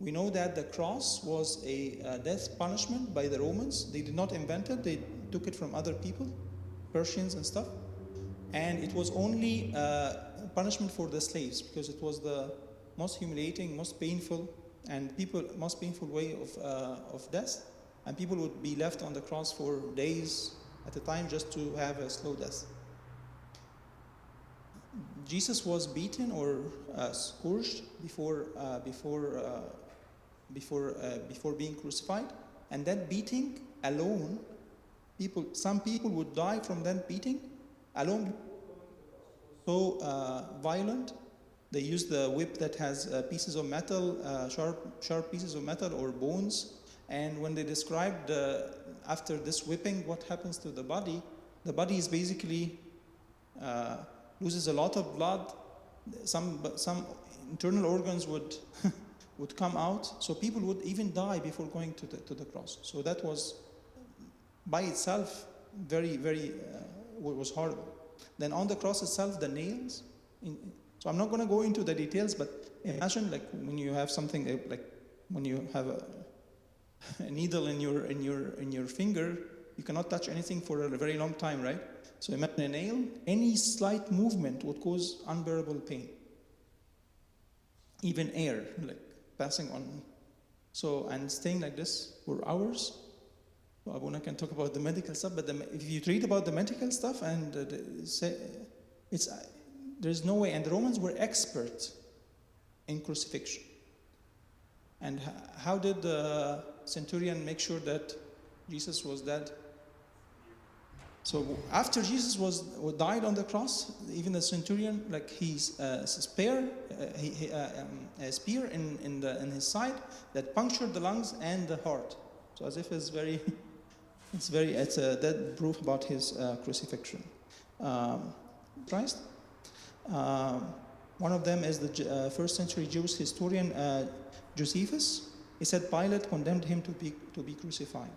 we know that the cross was a death punishment by the Romans. They did not invent it. They took it from other people, Persians and stuff. And it was only punishment for the slaves, because it was the most humiliating, most painful way of death. And people would be left on the cross for days at a time just to have a slow death. Jesus was beaten or scourged before being crucified, and that beating alone, some people would die from that beating alone. So violent. They used the whip that has pieces of metal, sharp pieces of metal or bones. And when they described after this whipping what happens to the body is basically loses a lot of blood. Some internal organs would would come out. So people would even die before going to the cross. So that was by itself very, very was horrible. Then on the cross itself, the nails. So I'm not going to go into the details, but imagine like when you have something like when you have a needle in your finger, you cannot touch anything for a very long time, right? So imagine a nail. Any slight movement would cause unbearable pain. Even air, like passing on. So, and staying like this for hours. So Abuna can talk about the medical stuff, but if you read about the medical stuff, and there's no way. And the Romans were experts in crucifixion. And how did the centurion make sure that Jesus was dead? So after Jesus died on the cross, even the centurion, like his spear in his side that punctured the lungs and the heart. So as if it's a dead proof about his crucifixion. Christ. One of them is the first century Jewish historian Josephus. He said Pilate condemned him to be crucified.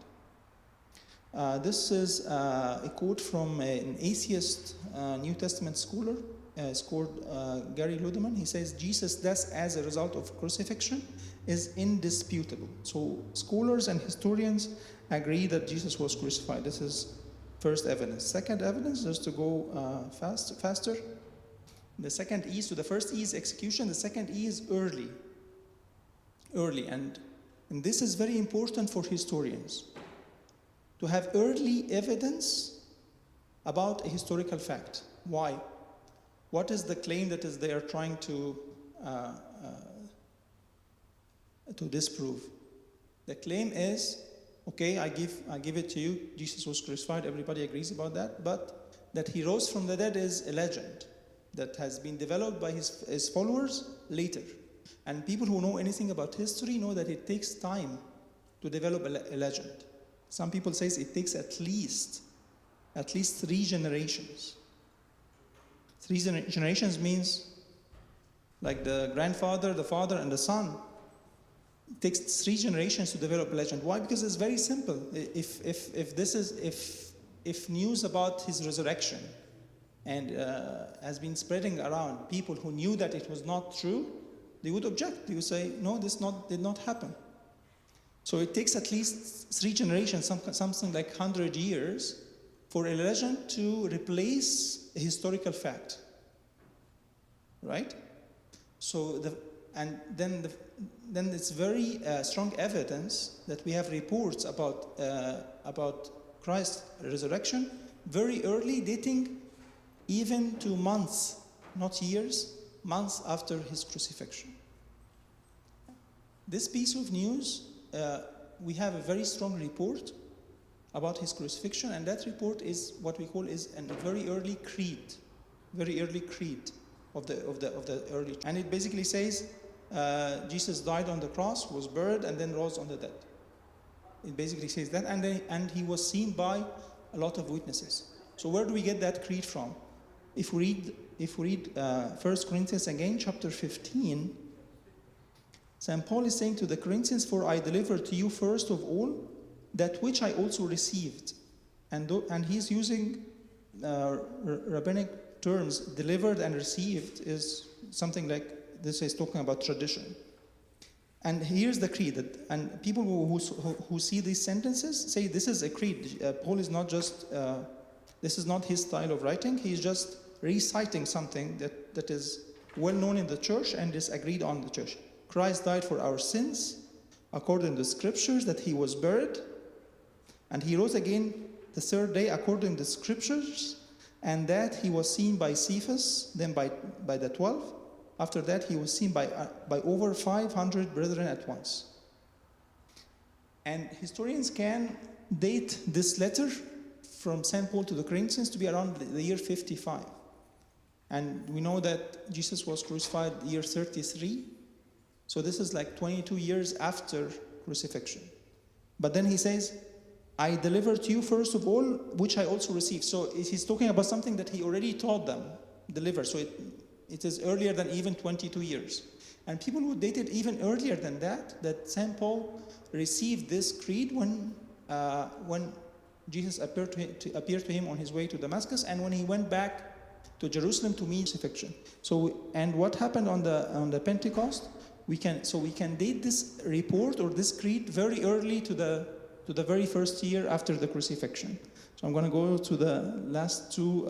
This is a quote from an atheist New Testament scholar, Gary Ludeman. He says, Jesus' death as a result of crucifixion is indisputable. So scholars and historians agree that Jesus was crucified. This is first evidence. Second evidence, just to go faster. The second E, so the first E is execution, the second E is early. And this is very important for historians, to have early evidence about a historical fact. Why? What is the claim that they are trying to disprove? The claim is, okay, I give it to you, Jesus was crucified, everybody agrees about that, but that he rose from the dead is a legend that has been developed by his followers later. And people who know anything about history know that it takes time to develop a legend. Some people say it takes at least 3 generations. 3 generations means like the grandfather, the father, and the son. It takes 3 generations to develop a legend. Why? Because it's very simple. If news about his resurrection and has been spreading around, people who knew that it was not true, they would object. They would say, no, this did not happen. So it takes at least 3 generations, something like 100 years, for a legend to replace a historical fact, right? So then it's very strong evidence that we have reports about Christ's resurrection very early, dating even to months, not years, months after his crucifixion. This piece of news, we have a very strong report about his crucifixion, and that report is what we call is a very early creed of the early. And it basically says Jesus died on the cross, was buried, and then rose on the dead. It basically says that, and he was seen by a lot of witnesses. So where do we get that creed from? If we read 1 Corinthians again, chapter 15, St. Paul is saying to the Corinthians, "For I delivered to you first of all that which I also received." And he's using rabbinic terms. Delivered and received is something like this is talking about tradition. And here's the creed. And people who see these sentences say this is a creed. Paul is not just, this is not his style of writing. He's just reciting something that is well known in the church and is agreed on in the church. Christ died for our sins, according to the scriptures, that he was buried, and he rose again the third day according to the scriptures, and that he was seen by Cephas, then by the 12. After that, he was seen by over 500 brethren at once. And historians can date this letter from St. Paul to the Corinthians to be around the year 55. And we know that Jesus was crucified year 33. So this is like 22 years after crucifixion. But then he says, I delivered to you first of all, which I also received. So he's talking about something that he already taught them, deliver. So it is earlier than even 22 years. And people would date it even earlier than that St. Paul received this creed when Jesus appeared to him on his way to Damascus, and when he went back to Jerusalem to meet crucifixion. So, and what happened on the Pentecost? We can date this report or this creed very early to the very first year after the crucifixion. So I'm going to go to the last two